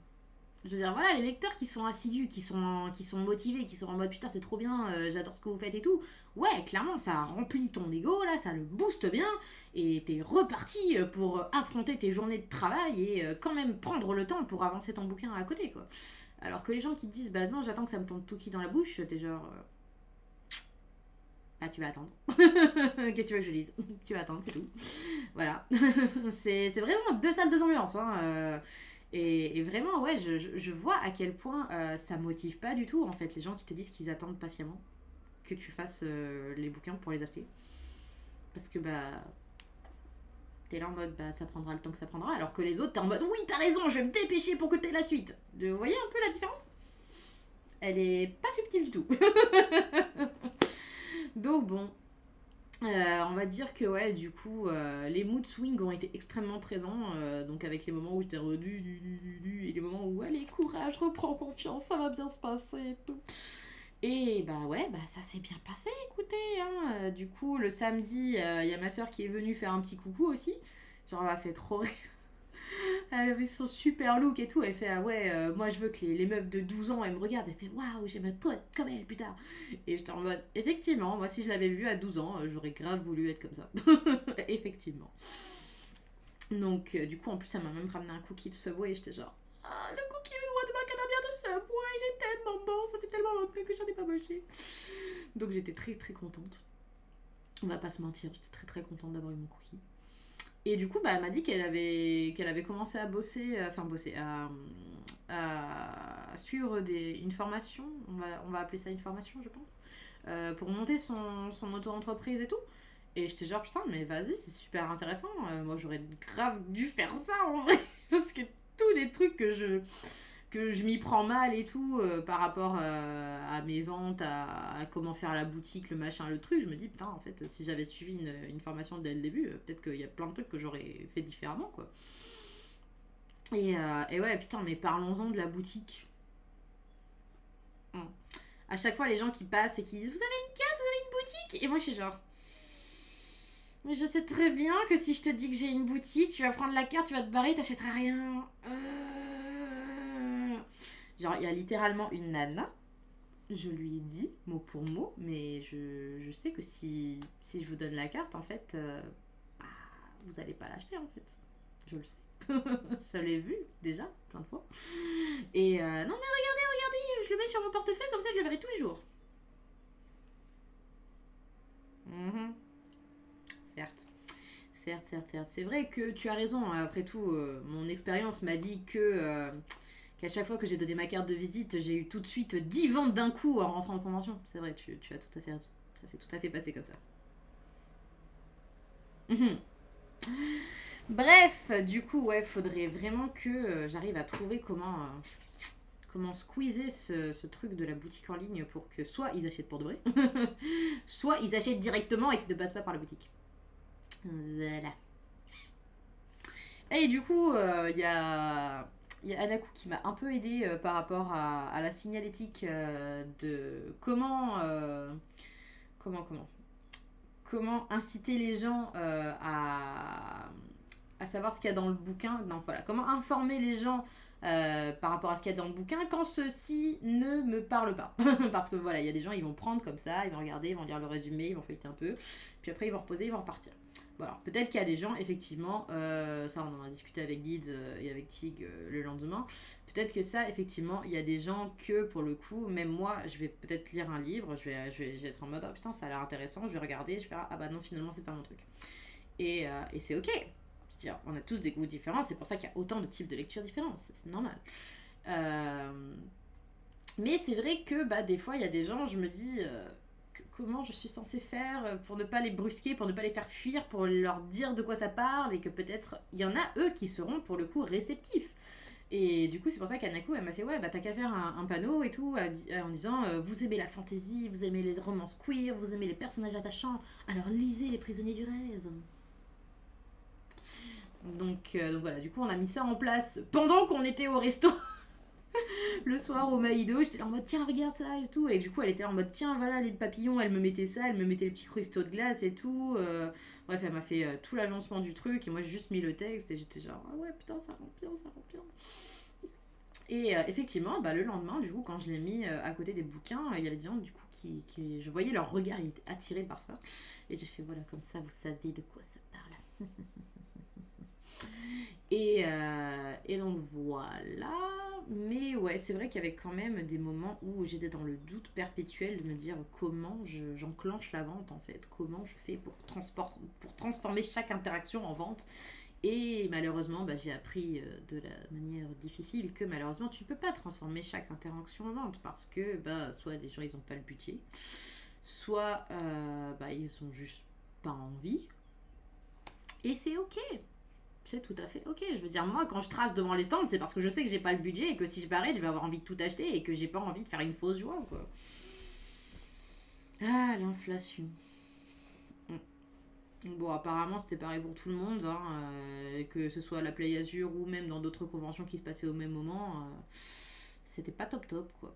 je veux dire, voilà, les lecteurs qui sont assidus, qui sont motivés, qui sont en mode putain, c'est trop bien, j'adore ce que vous faites et tout. Ouais, clairement, ça remplit ton ego, là, ça le booste bien, et t'es reparti pour affronter tes journées de travail et quand même prendre le temps pour avancer ton bouquin à côté, quoi. Alors que les gens qui te disent, bah non, j'attends que ça me tombe tout qui dans la bouche, t'es genre. Bah, tu vas attendre. Qu'est-ce que tu veux que je dise? Tu vas attendre, c'est tout. Voilà. C'est vraiment 2 salles, 2 ambiances, hein. Et vraiment, ouais, je vois à quel point ça motive pas du tout, en fait, les gens qui te disent qu'ils attendent patiemment que tu fasses les bouquins pour les acheter. Parce que, bah, t'es là en mode, bah, ça prendra le temps que ça prendra, alors que les autres, t'es en mode, oui, t'as raison, je vais me dépêcher pour que t'aies la suite. Vous voyez un peu la différence? Elle est pas subtile du tout. Donc, bon. On va dire que ouais, du coup, les mood swings ont été extrêmement présents, donc avec les moments où j'étais et les moments où allez, courage, reprends confiance, ça va bien se passer et tout. Et bah ouais, bah ça s'est bien passé, écoutez. Hein. Du coup, le samedi, il y a ma soeur qui est venue faire un petit coucou aussi. Genre, elle m'a fait trop rire. Elle avait son super look et tout. Elle fait, ah ouais, moi je veux que les meufs de 12 ans, elles me regardent. Elle fait, waouh, j'aimerais trop être comme elle, putain. Et j'étais en mode, effectivement, moi si je l'avais vue à 12 ans, j'aurais grave voulu être comme ça. Effectivement. Donc, du coup, en plus, elle m'a même ramené un cookie de Subway et j'étais genre, ah, le cookie de macadamia de Subway, il est tellement bon, ça fait tellement longtemps que j'en ai pas mangé. Donc, j'étais très très contente. On va pas se mentir, j'étais très très contente d'avoir eu mon cookie. Et du coup, bah, elle m'a dit qu'elle avait commencé à bosser, à suivre une formation, on va appeler ça une formation, je pense, pour monter son auto-entreprise et tout. Et j'étais genre, putain, mais vas-y, c'est super intéressant. Moi, j'aurais grave dû faire ça en vrai. Parce que tous les trucs que je m'y prends mal et tout, par rapport à mes ventes, à comment faire la boutique, le machin, le truc, je me dis, putain, en fait, si j'avais suivi une formation dès le début, peut-être qu'il y a plein de trucs que j'aurais fait différemment, quoi. Et ouais, putain, mais parlons-en de la boutique. À chaque fois, les gens qui passent et qui disent, vous avez une carte, vous avez une boutique? Et moi, je suis genre... Mais je sais très bien que si je te dis que j'ai une boutique, tu vas prendre la carte, tu vas te barrer, t'achèteras rien. Genre, il y a littéralement une nana. Je lui ai dit, mot pour mot, mais je sais que si je vous donne la carte, en fait, bah, vous allez pas l'acheter, en fait. Je le sais. Je l'ai vu, déjà, plein de fois. Et non, mais regardez, je le mets sur mon portefeuille, comme ça je le verrai tous les jours. Certes. C'est vrai que tu as raison. Après tout, mon expérience m'a dit qu'à chaque fois que j'ai donné ma carte de visite, j'ai eu tout de suite 10 ventes d'un coup en rentrant en convention. C'est vrai, tu as tout à fait raison. Ça s'est tout à fait passé comme ça. Bref, du coup, ouais, faudrait vraiment que j'arrive à trouver comment squeezer ce truc de la boutique en ligne pour que soit ils achètent pour de vrai, soit ils achètent directement et qu'ils ne passent pas par la boutique. Voilà. Et du coup, il y a Anaku qui m'a un peu aidé par rapport à la signalétique de comment inciter les gens à savoir ce qu'il y a dans le bouquin. Non, voilà, comment informer les gens par rapport à ce qu'il y a dans le bouquin quand ceci ne me parle pas. Parce que voilà, il y a des gens, ils vont prendre comme ça, ils vont regarder, ils vont lire le résumé, ils vont feuilleter un peu, puis après ils vont reposer, ils vont repartir. Bon, alors peut-être qu'il y a des gens, effectivement, ça on en a discuté avec Guides et avec Tig le lendemain, peut-être que ça, effectivement, il y a des gens que, pour le coup, même moi, je vais peut-être lire un livre, je vais être en mode, oh putain, ça a l'air intéressant, je vais regarder, je vais faire, ah bah non, finalement, c'est pas mon truc. Et c'est ok. C'est-à-dire, on a tous des goûts différents, c'est pour ça qu'il y a autant de types de lectures différents, c'est normal. Mais c'est vrai que bah, des fois, il y a des gens, je me dis, comment je suis censée faire pour ne pas les brusquer, pour ne pas les faire fuir, pour leur dire de quoi ça parle, et que peut-être, il y en a, eux, qui seront, pour le coup, réceptifs. Et du coup, c'est pour ça qu'Anako, elle m'a fait, ouais, bah t'as qu'à faire un panneau et tout, en disant, vous aimez la fantasy, vous aimez les romances queer, vous aimez les personnages attachants, alors lisez Les Prisonniers du Rêve. Donc voilà, du coup, on a mis ça en place pendant qu'on était au resto. Le soir au Maïdo, j'étais là en mode tiens regarde ça et tout, et du coup elle était là en mode tiens voilà les papillons, elle me mettait ça, elle me mettait les petits cristaux de glace et tout, bref elle m'a fait tout l'agencement du truc et moi j'ai juste mis le texte et j'étais genre ah ouais putain ça rend bien, ça rend bien. Et effectivement bah, le lendemain du coup quand je l'ai mis à côté des bouquins, il y avait des gens du coup qui je voyais leur regard, ils étaient attirés par ça et j'ai fait voilà comme ça vous savez de quoi ça parle. Et donc voilà. Mais ouais, c'est vrai qu'il y avait quand même des moments où j'étais dans le doute perpétuel de me dire comment j'enclenche la vente en fait. Comment je fais pour transformer chaque interaction en vente. Et malheureusement, bah, j'ai appris de la manière difficile que malheureusement, tu ne peux pas transformer chaque interaction en vente parce que bah, soit les gens ils n'ont pas le budget, soit bah, ils ont juste pas envie. Et c'est ok. C'est tout à fait ok. Je veux dire, moi, quand je trace devant les stands, c'est parce que je sais que j'ai pas le budget et que si je m'arrête, je vais avoir envie de tout acheter et que j'ai pas envie de faire une fausse joie, quoi. Ah, l'inflation. Bon, apparemment, c'était pareil pour tout le monde, hein, que ce soit à la Play Azure ou même dans d'autres conventions qui se passaient au même moment, c'était pas top top, quoi.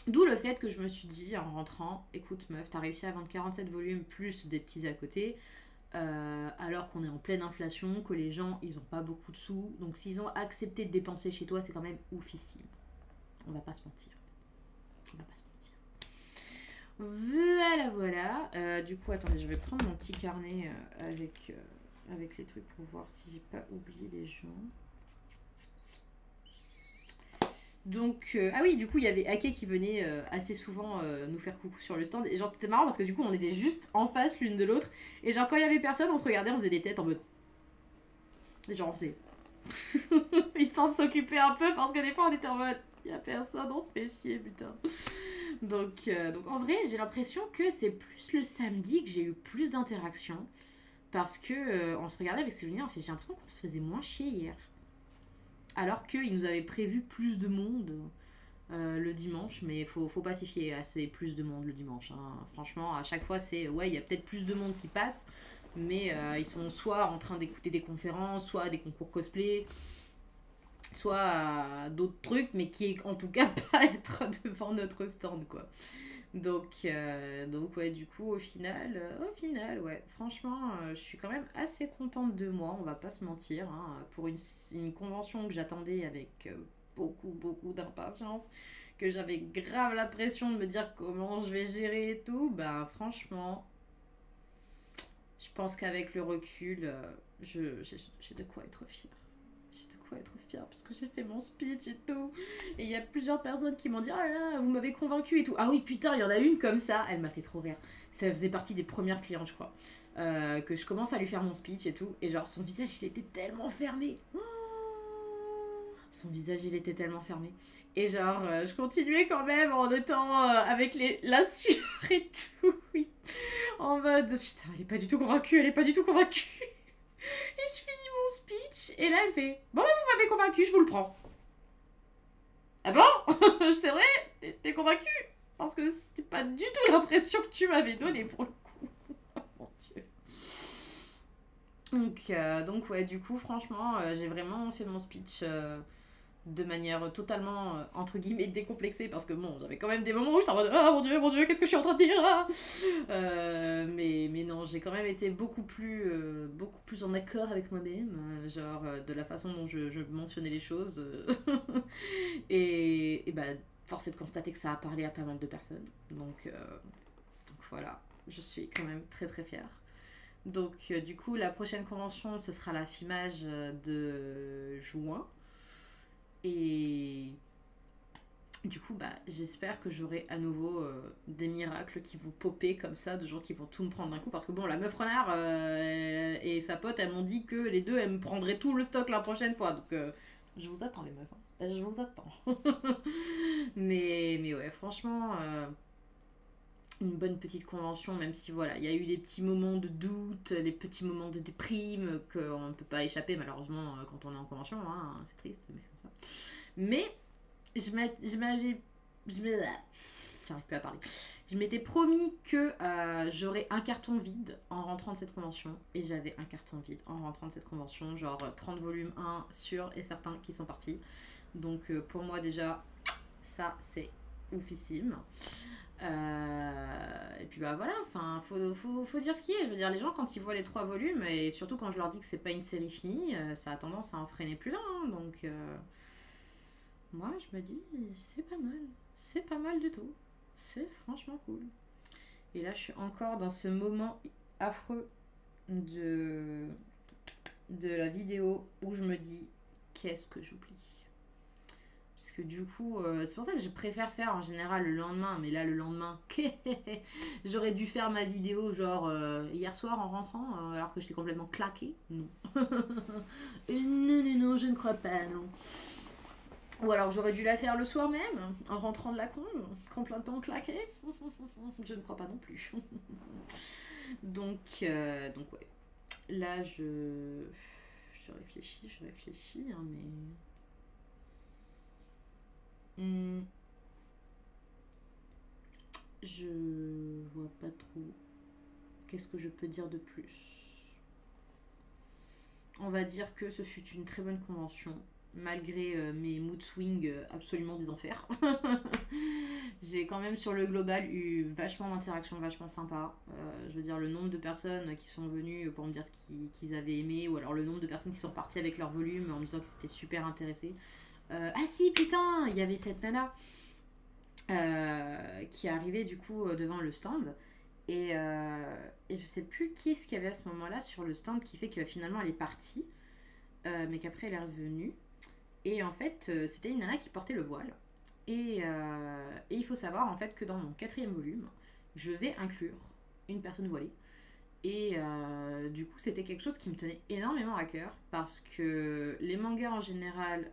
D'où le fait que je me suis dit en rentrant, écoute meuf, t'as réussi à vendre 47 volumes plus des petits à côté, alors qu'on est en pleine inflation, que les gens ils ont pas beaucoup de sous, donc s'ils ont accepté de dépenser chez toi, c'est quand même oufissime. On va pas se mentir. On va pas se mentir. Voilà, voilà. Du coup, attendez, je vais prendre mon petit carnet avec les trucs pour voir si j'ai pas oublié des gens. Donc, ah oui, du coup, il y avait Ake qui venait assez souvent nous faire coucou sur le stand. Et genre, c'était marrant parce que du coup, on était juste en face l'une de l'autre. Et genre, quand il y avait personne, on se regardait, on faisait des têtes en mode. Et genre, on faisait. Ils s'en s'occupaient un peu parce que des fois, on était en mode. Il y a personne, on se fait chier, putain. Donc en vrai, j'ai l'impression que c'est plus le samedi que j'ai eu plus d'interactions. Parce que on se regardait avec Céline, en fait, j'ai l'impression qu'on se faisait moins chier hier. Alors qu'ils nous avaient prévu plus de monde le dimanche, mais faut pas s'y fier à ces plus de monde le dimanche. Hein. Franchement, à chaque fois, c'est ouais, il y a peut-être plus de monde qui passe, mais ils sont soit en train d'écouter des conférences, soit des concours cosplay, soit d'autres trucs, mais qui en tout cas pas être devant notre stand, quoi. Donc ouais, du coup, au final, ouais, franchement, je suis quand même assez contente de moi, on va pas se mentir, hein, pour une convention que j'attendais avec beaucoup d'impatience, que j'avais grave la pression de me dire comment je vais gérer et tout, bah franchement, je pense qu'avec le recul, j'ai de quoi être fière. J'ai de quoi être fière parce que j'ai fait mon speech et tout. Et il y a plusieurs personnes qui m'ont dit oh là là, vous m'avez convaincu et tout. Ah oui, putain, il y en a une comme ça, elle m'a fait trop rire. Ça faisait partie des premières clientes, je crois. Que je commence à lui faire mon speech et tout. Et genre, son visage, il était tellement fermé. Son visage, il était tellement fermé. Et genre, je continuais quand même en étant avec la sueur et tout. Oui. En mode, putain, elle est pas du tout convaincue, elle est pas du tout convaincue. Et je finis mon speech, et là elle me fait bon, bah, vous m'avez convaincu, je vous le prends. Ah bon? C'est vrai? T'es convaincu? Parce que c'était pas du tout l'impression que tu m'avais donnée pour le coup. Oh mon dieu. Donc ouais, du coup, franchement, j'ai vraiment fait mon speech de manière totalement, entre guillemets, décomplexée, parce que bon, j'avais quand même des moments où j'étais en mode ah mon dieu, qu'est-ce que je suis en train de dire là. Mais non, j'ai quand même été beaucoup plus en accord avec moi-même, genre de la façon dont je mentionnais les choses. Et bah, force est de constater que ça a parlé à pas mal de personnes. Donc voilà, je suis quand même très très fière. Donc du coup, la prochaine convention, ce sera la FIMAGE de juin. Et du coup, bah, j'espère que j'aurai à nouveau des miracles qui vont popper comme ça, de gens qui vont tout me prendre d'un coup. Parce que bon, la meuf renard et sa pote, elles m'ont dit que les deux, elles me prendraient tout le stock la prochaine fois. Donc, je vous attends, les meufs. Hein. Je vous attends. Mais ouais, franchement, une bonne petite convention, même si voilà, il y a eu des petits moments de doute, des petits moments de déprime qu'on ne peut pas échapper malheureusement quand on est en convention. Hein. C'est triste, mais c'est comme ça. Mais je m'avais. J'arrive plus à parler. Je m'étais promis que j'aurais un carton vide en rentrant de cette convention. Et j'avais un carton vide en rentrant de cette convention. Genre 30 volumes 1 sûrs et certains qui sont partis. Donc pour moi déjà, ça c'est oufissime. Et puis bah voilà, enfin, faut dire ce qui est. Je veux dire, les gens quand ils voient les 3 volumes, et surtout quand je leur dis que c'est pas une série finie, ça a tendance à en freiner plus d'un. Hein, donc moi je me dis, c'est pas mal. C'est pas mal du tout. C'est franchement cool. Et là je suis encore dans ce moment affreux de la vidéo où je me dis, qu'est-ce que j'oublie. Parce que du coup, c'est pour ça que je préfère faire en général le lendemain. Mais là, le lendemain, j'aurais dû faire ma vidéo genre hier soir en rentrant, alors que j'étais complètement claquée. Non. Non, je ne crois pas, non. Ou alors j'aurais dû la faire le soir même, en rentrant de la con, complètement claquée. Je ne crois pas non plus. Donc ouais. Là, je réfléchis, hein, mais... Je vois pas trop. Qu'est-ce que je peux dire de plus? On va dire que ce fut une très bonne convention, malgré mes mood swings absolument des enfers. J'ai quand même sur le global eu vachement d'interactions, vachement sympas. Je veux dire, le nombre de personnes qui sont venues pour me dire ce qu'ils avaient aimé, ou alors le nombre de personnes qui sont parties avec leur volume en me disant qu'ils étaient super intéressés. Ah si, putain, il y avait cette nana qui est arrivée du coup devant le stand. Et je sais plus qui est-ce qu'il y avait à ce moment-là sur le stand qui fait que finalement elle est partie, mais qu'après elle est revenue. Et en fait, c'était une nana qui portait le voile. Et il faut savoir en fait que dans mon 4e volume, je vais inclure une personne voilée. Et du coup, c'était quelque chose qui me tenait énormément à cœur parce que les mangas en général,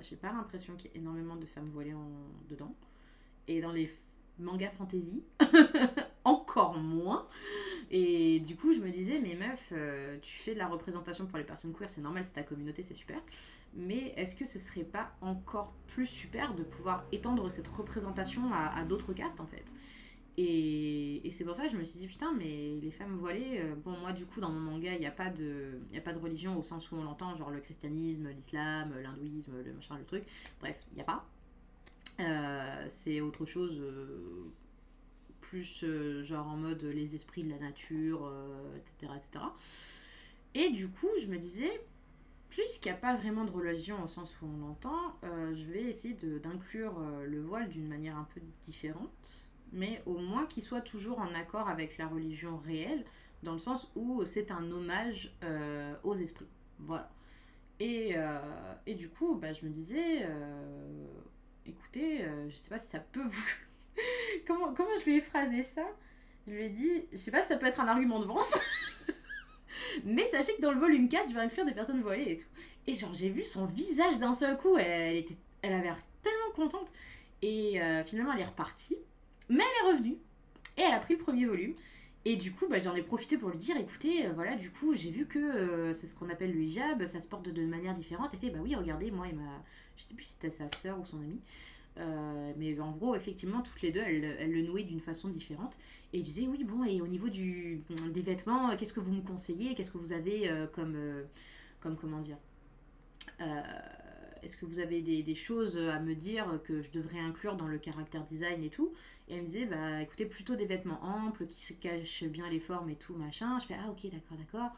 j'ai pas l'impression qu'il y ait énormément de femmes voilées dedans. Et dans les mangas fantasy, encore moins. Et du coup, je me disais, mais meuf, tu fais de la représentation pour les personnes queer, c'est normal, c'est ta communauté, c'est super. Mais est-ce que ce serait pas encore plus super de pouvoir étendre cette représentation à d'autres castes en fait? Et c'est pour ça que je me suis dit, putain, mais les femmes voilées, bon, moi, du coup, dans mon manga, il n'y a pas de religion au sens où on l'entend, genre le christianisme, l'islam, l'hindouisme, le machin, le truc. Bref, il n'y a pas. C'est autre chose, plus genre en mode les esprits de la nature, etc., etc. Et du coup, je me disais, puisqu'il n'y a pas vraiment de religion au sens où on l'entend, je vais essayer d'inclure le voile d'une manière un peu différente, mais au moins qu'il soit toujours en accord avec la religion réelle, dans le sens où c'est un hommage aux esprits. Voilà. Et du coup, je me disais, écoutez, je sais pas si ça peut vous... comment je lui ai phrasé ça? Je lui ai dit, je sais pas si ça peut être un argument de vente, mais sachez que dans le volume 4, je vais inclure des personnes voilées et tout. Et genre, j'ai vu son visage d'un seul coup, elle avait l'air tellement contente. Et finalement, elle est repartie. Mais elle est revenue. Et elle a pris le 1er volume. Et du coup, j'en ai profité pour lui dire, écoutez, voilà, du coup, j'ai vu que c'est ce qu'on appelle le hijab, ça se porte de manière différente. Elle fait, bah oui, regardez, moi et je sais plus si c'était sa sœur ou son amie. Mais en gros, effectivement, toutes les deux, elles le nouaient d'une façon différente. Et je disais, oui, bon, et au niveau des vêtements, qu'est-ce que vous me conseillez? Qu'est-ce que vous avez comme comment dire est-ce que vous avez des choses à me dire que je devrais inclure dans le character design et tout? Et elle me disait, écoutez, plutôt des vêtements amples, qui se cachent bien les formes et tout, machin. Je fais, ah ok, d'accord.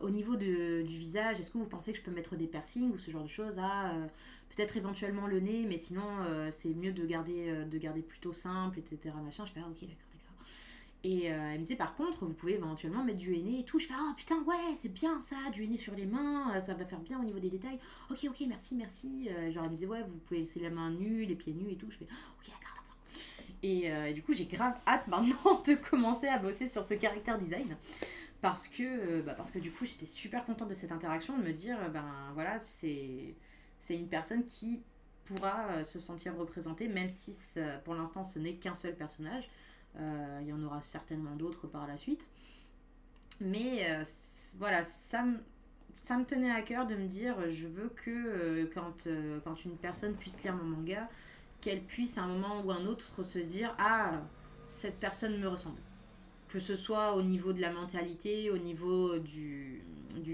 Au niveau du visage, est-ce que vous pensez que je peux mettre des piercings ou ce genre de choses? Peut-être éventuellement le nez, mais sinon c'est mieux de garder plutôt simple, etc. Machin. Je fais, ah ok, d'accord. Et elle me disait par contre, vous pouvez éventuellement mettre du henné et tout. Je fais oh putain, ouais, c'est bien ça, du henné sur les mains, ça va faire bien au niveau des détails. Ok, ok, merci, merci. Genre elle me disait ouais, vous pouvez laisser la main nue, les pieds nus et tout. Je fais ok, d'accord, d'accord. Et du coup, j'ai grave hâte maintenant de commencer à bosser sur ce caractère design. Parce que du coup, j'étais super contente de cette interaction, de me dire, ben voilà, c'est une personne qui pourra se sentir représentée, même si pour l'instant ce n'est qu'un seul personnage. Il y en aura certainement d'autres par la suite. Mais voilà, ça me tenait à cœur de me dire, je veux que quand une personne puisse lire mon manga, qu'elle puisse à un moment ou un autre se dire, ah, cette personne me ressemble. Que ce soit au niveau de la mentalité, au niveau du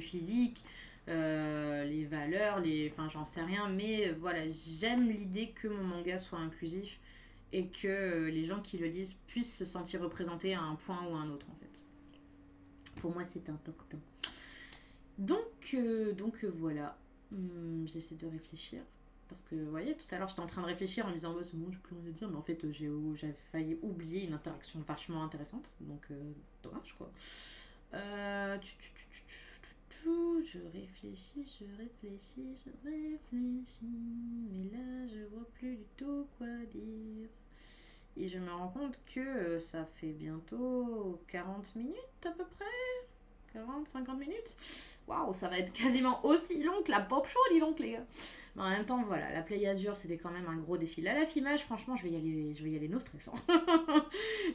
physique, les valeurs, enfin j'en sais rien, mais voilà, j'aime l'idée que mon manga soit inclusif et que les gens qui le lisent puissent se sentir représentés à un point ou à un autre en fait. Pour moi c'est important. Donc voilà, j'essaie de réfléchir. Parce que, vous voyez, tout à l'heure, j'étais en train de réfléchir en me disant, bah, c'est bon, j'ai plus rien à dire, mais en fait, j'ai failli oublier une interaction vachement intéressante. Donc, dommage, quoi. Je réfléchis. Mais là, je vois plus du tout quoi dire. Et je me rends compte que ça fait bientôt 40 minutes à peu près. 40-50 minutes. Waouh, ça va être quasiment aussi long que la pop show, dis donc les gars. Mais en même temps, voilà, la Play Azure, c'était quand même un gros défi. Là, la FIMAGE, franchement, je vais y aller no stress. Hein.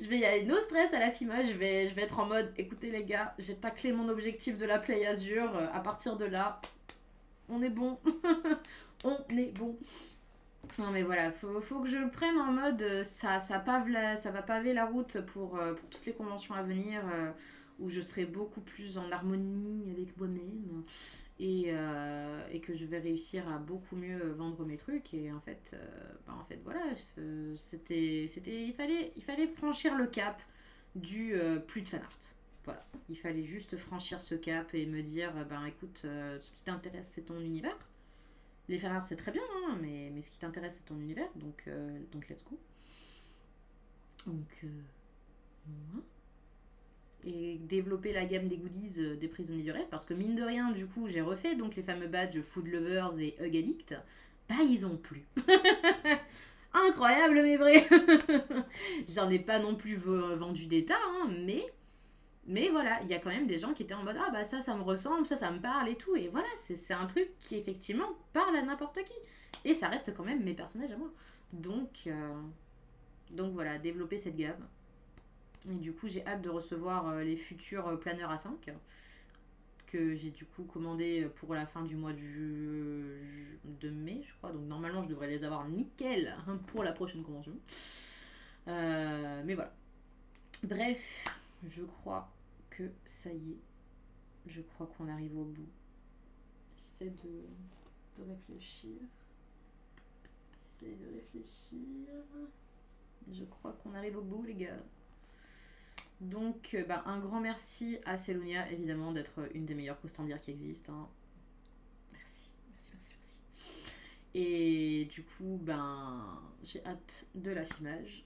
Je vais y aller no stress à la FIMAGE. Je vais être en mode, écoutez les gars, j'ai taclé mon objectif de la Play Azure. À partir de là, on est bon. On est bon. Non mais voilà, faut que je le prenne en mode, ça va paver la route pour toutes les conventions à venir. Où je serai beaucoup plus en harmonie avec moi-même et que je vais réussir à beaucoup mieux vendre mes trucs. Et en fait, voilà, il fallait franchir le cap du plus de fanart. Voilà, il fallait juste franchir ce cap et me dire, écoute, ce qui t'intéresse c'est ton univers. Les fanarts c'est très bien, hein, mais ce qui t'intéresse c'est ton univers, donc let's go. Donc, voilà. Et développer la gamme des goodies des prisonniers du rêve, parce que mine de rien, du coup, j'ai refait donc les fameux badges Food Lovers et Hug Addict. Bah, ils ont plu. Incroyable, mais vrai. J'en ai pas non plus vendu des tas, hein, mais voilà, il y a quand même des gens qui étaient en mode ah bah ça me ressemble, ça me parle et tout. Et voilà, c'est un truc qui effectivement parle à n'importe qui. Et ça reste quand même mes personnages à moi. Donc voilà, développer cette gamme. Et du coup, j'ai hâte de recevoir les futurs planeurs A5 que j'ai du coup commandé pour la fin du mois de mai, je crois. Donc normalement, je devrais les avoir nickel pour la prochaine convention. Mais voilà. Bref, je crois que ça y est. Je crois qu'on arrive au bout. J'essaie de réfléchir. Je crois qu'on arrive au bout, les gars. Donc, un grand merci à Selunia, évidemment, d'être une des meilleures costandières qui existent. Hein. Merci. Et du coup, j'ai hâte de la filmage.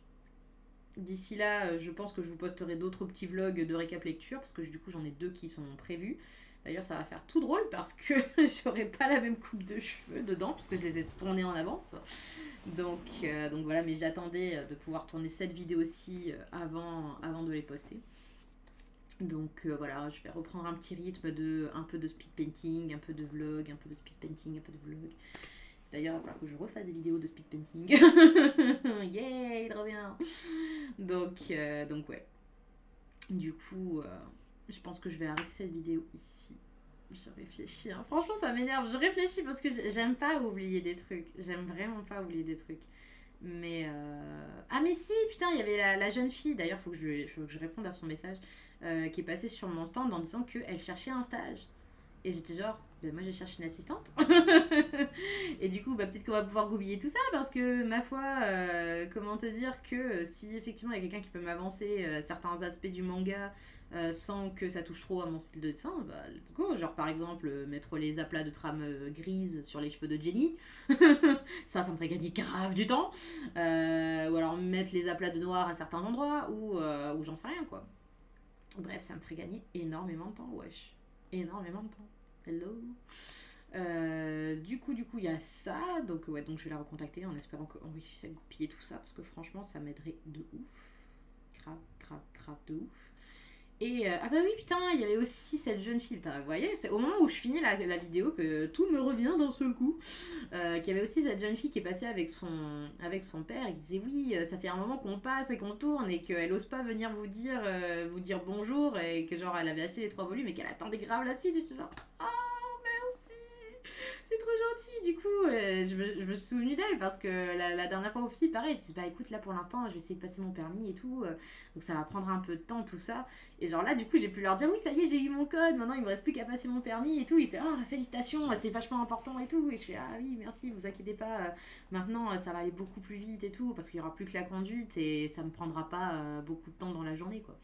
D'ici là, je pense que je vous posterai d'autres petits vlogs de récap lecture, parce que du coup, j'en ai 2 qui sont prévus. D'ailleurs, ça va faire tout drôle, parce que j'aurai pas la même coupe de cheveux dedans, puisque je les ai tournés en avance. Donc voilà, mais j'attendais de pouvoir tourner cette vidéo-ci avant de les poster. Donc voilà, je vais reprendre un petit rythme un peu de speed painting, un peu de vlog, un peu de speed painting, un peu de vlog. D'ailleurs, il va falloir que je refasse des vidéos de speed painting. Yay, trop bien. Donc ouais. Du coup, je pense que je vais arrêter cette vidéo ici. Je réfléchis, hein. Franchement ça m'énerve, je réfléchis parce que j'aime pas oublier des trucs, j'aime vraiment pas oublier des trucs. Mais ah mais si, putain, il y avait la jeune fille, d'ailleurs faut que je réponde à son message, qui est passée sur mon stand en disant qu'elle cherchait un stage. Et j'étais genre, Ben, moi je cherche une assistante. Et du coup, bah, peut-être qu'on va pouvoir goupiller tout ça parce que, ma foi, comment te dire que si effectivement il y a quelqu'un qui peut m'avancer certains aspects du manga sans que ça touche trop à mon style de dessin, bah let's go. Genre par exemple, mettre les aplats de trame grise sur les cheveux de Jenny. Ça me ferait gagner grave du temps. Ou alors mettre les aplats de noir à certains endroits ou j'en sais rien quoi. Bref, ça me ferait gagner énormément de temps, wesh. Énormément de temps. Hello. Du coup, il y a ça. Donc, ouais, donc je vais la recontacter en espérant qu'on réussisse à goupiller tout ça. Parce que franchement, ça m'aiderait de ouf. Grave de ouf. Et ah bah oui, putain, il y avait aussi cette jeune fille. Putain, vous voyez, c'est au moment où je finis la vidéo que tout me revient d'un seul coup. Qu'il y avait aussi cette jeune fille qui est passée avec son père et qui disait oui, ça fait un moment qu'on passe et qu'on tourne et qu'elle ose pas venir vous dire bonjour et que genre elle avait acheté les 3 volumes et qu'elle attendait grave la suite. Et je suis genre, oh merci, c'est trop gentil. Du coup, je me suis souvenue d'elle parce que la dernière fois aussi, pareil, je dis bah écoute, là pour l'instant, je vais essayer de passer mon permis et tout. Donc ça va prendre un peu de temps, tout ça. Et genre là, du coup, j'ai pu leur dire oui, ça y est, j'ai eu mon code, maintenant il me reste plus qu'à passer mon permis et tout. Ils étaient oh, félicitations, c'est vachement important et tout. Et je fais ah oui, merci, vous inquiétez pas, maintenant ça va aller beaucoup plus vite et tout parce qu'il y aura plus que la conduite et ça me prendra pas beaucoup de temps dans la journée quoi.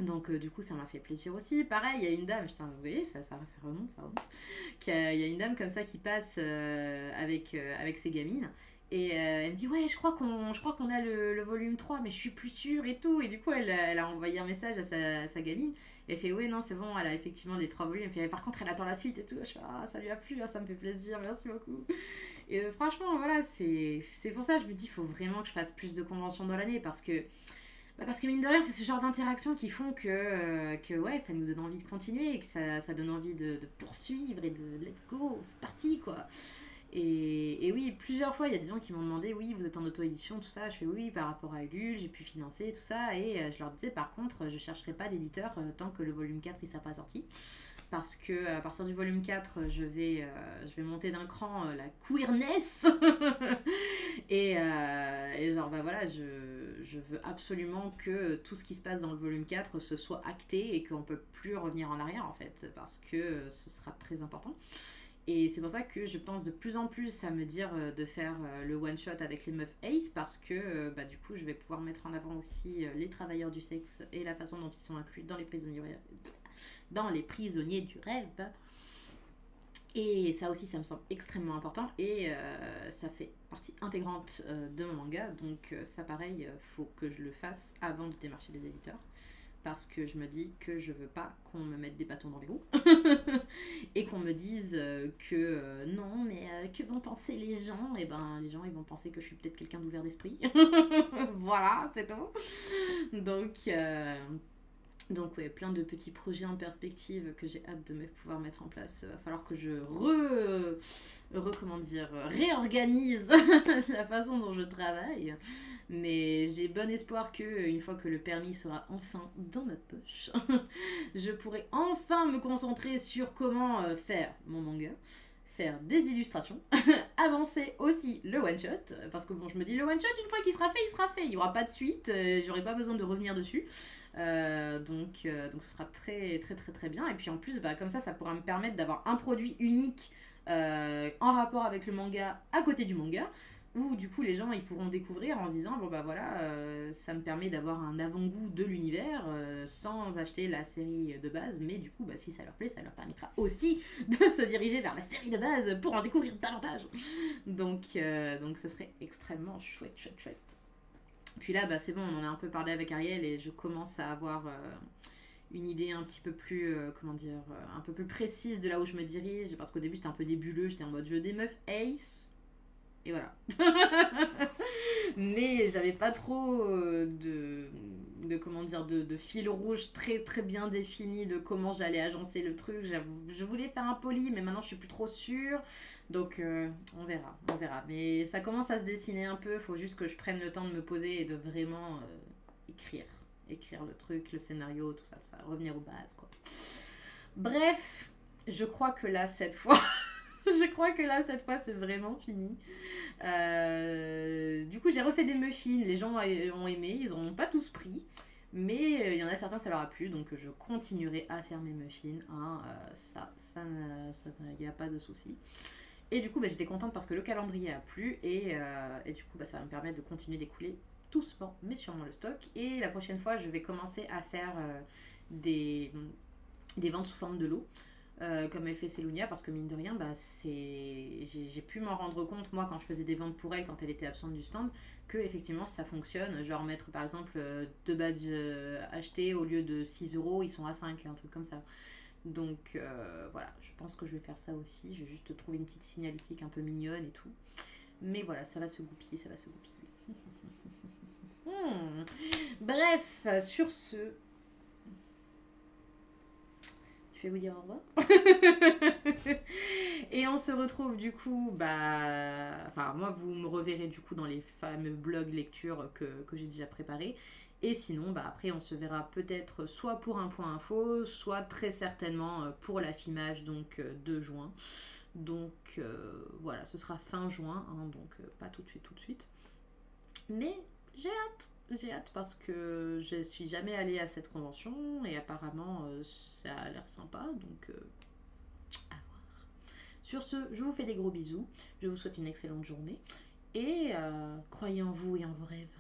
Donc du coup ça m'a fait plaisir aussi. Pareil, il y a une dame, putain, vous voyez, ça remonte. Il y a une dame comme ça qui passe avec ses gamines. Et elle me dit ouais, je crois qu'on a le volume 3 mais je suis plus sûre et tout. Et du coup elle a envoyé un message à sa gamine. Et elle fait ouais non c'est bon, elle a effectivement les 3 volumes. Elle fait par contre elle attend la suite et tout. Je fais ah ça lui a plu, ça me fait plaisir, merci beaucoup. Et franchement voilà, c'est pour ça que je me dis il faut vraiment que je fasse plus de conventions dans l'année parce que mine de rien, c'est ce genre d'interactions qui font que ouais, ça nous donne envie de continuer, que ça donne envie de poursuivre et de let's go, c'est parti quoi. Et oui, plusieurs fois, il y a des gens qui m'ont demandé, oui, vous êtes en auto-édition, tout ça. Je fais oui, par rapport à Ulule, j'ai pu financer tout ça. Et je leur disais, par contre, je chercherai pas d'éditeur tant que le volume 4 il sera pas sorti. Parce que à partir du volume 4, je vais monter d'un cran la queerness. et genre, bah voilà, je veux absolument que tout ce qui se passe dans le volume 4 se soit acté et qu'on peut plus revenir en arrière en fait. Parce que ce sera très important. Et c'est pour ça que je pense de plus en plus à me dire de faire le one-shot avec les meufs Ace parce que du coup je vais pouvoir mettre en avant aussi les travailleurs du sexe et la façon dont ils sont inclus dans les prisonniers du rêve. Et ça aussi ça me semble extrêmement important et ça fait partie intégrante de mon manga. Donc ça pareil, faut que je le fasse avant de démarcher des éditeurs. Parce que je me dis que je veux pas qu'on me mette des bâtons dans les roues et qu'on me dise que non mais que vont penser les gens. Et ben les gens ils vont penser que je suis peut-être quelqu'un d'ouvert d'esprit. Voilà, c'est tout. Donc ouais, plein de petits projets en perspective que j'ai hâte de pouvoir mettre en place. Va falloir que je réorganise la façon dont je travaille. Mais j'ai bon espoir que une fois que le permis sera enfin dans ma poche, je pourrai enfin me concentrer sur comment faire mon manga, faire des illustrations, avancer aussi le one shot parce que bon je me dis le one shot une fois qu'il sera fait il sera fait, il n'y aura pas de suite, j'aurai pas besoin de revenir dessus. Donc ce sera très très très très bien et puis en plus comme ça pourra me permettre d'avoir un produit unique en rapport avec le manga à côté du manga où du coup les gens ils pourront découvrir en se disant bon voilà ça me permet d'avoir un avant-goût de l'univers sans acheter la série de base mais du coup si ça leur plaît ça leur permettra aussi de se diriger vers la série de base pour en découvrir davantage donc ce serait extrêmement chouette. Puis là c'est bon, on en a un peu parlé avec Ariel et je commence à avoir une idée un petit peu plus un peu plus précise de là où je me dirige parce qu'au début c'était un peu nébuleux, j'étais en mode jeu des meufs Ace et voilà. Mais j'avais pas trop de fil rouge très très bien défini de comment j'allais agencer le truc. Je voulais faire un poly mais maintenant je suis plus trop sûre. Donc on verra. Mais ça commence à se dessiner un peu, faut juste que je prenne le temps de me poser et de vraiment écrire le truc, le scénario, tout ça, revenir aux bases quoi. Bref, je crois que là cette fois c'est vraiment fini. Du coup j'ai refait des muffins, les gens ont aimé, ils n'en ont pas tous pris. Mais il y en a certains, ça leur a plu, donc je continuerai à faire mes muffins. Hein, il n'y a pas de souci. Et du coup, bah, j'étais contente parce que le calendrier a plu et du coup, bah, ça va me permettre de continuer d'écouler doucement, mais sûrement le stock. Et la prochaine fois, je vais commencer à faire des, des ventes sous forme de lot. Comme elle fait Célunia, parce que mine de rien, bah, j'ai pu m'en rendre compte, moi, quand je faisais des ventes pour elle, quand elle était absente du stand, que effectivement ça fonctionne. Genre mettre par exemple deux badges achetés au lieu de 6 euros, ils sont à 5, un truc comme ça. Donc voilà, je pense que je vais faire ça aussi. Je vais juste trouver une petite signalétique un peu mignonne et tout. Mais voilà, ça va se goupiller, ça va se goupiller. Bref, sur ce, je vais vous dire au revoir. Et on se retrouve du coup, bah, enfin moi vous me reverrez du coup dans les fameux blogs lecture que j'ai déjà préparés. Et sinon, bah après on se verra peut-être soit pour un point info, soit très certainement pour l'affimage donc de juin. Donc voilà, ce sera fin juin, hein, donc pas tout de suite, tout de suite. Mais j'ai hâte. J'ai hâte parce que je suis jamais allée à cette convention et apparemment ça a l'air sympa, donc à voir. Sur ce, je vous fais des gros bisous, je vous souhaite une excellente journée et croyez en vous et en vos rêves.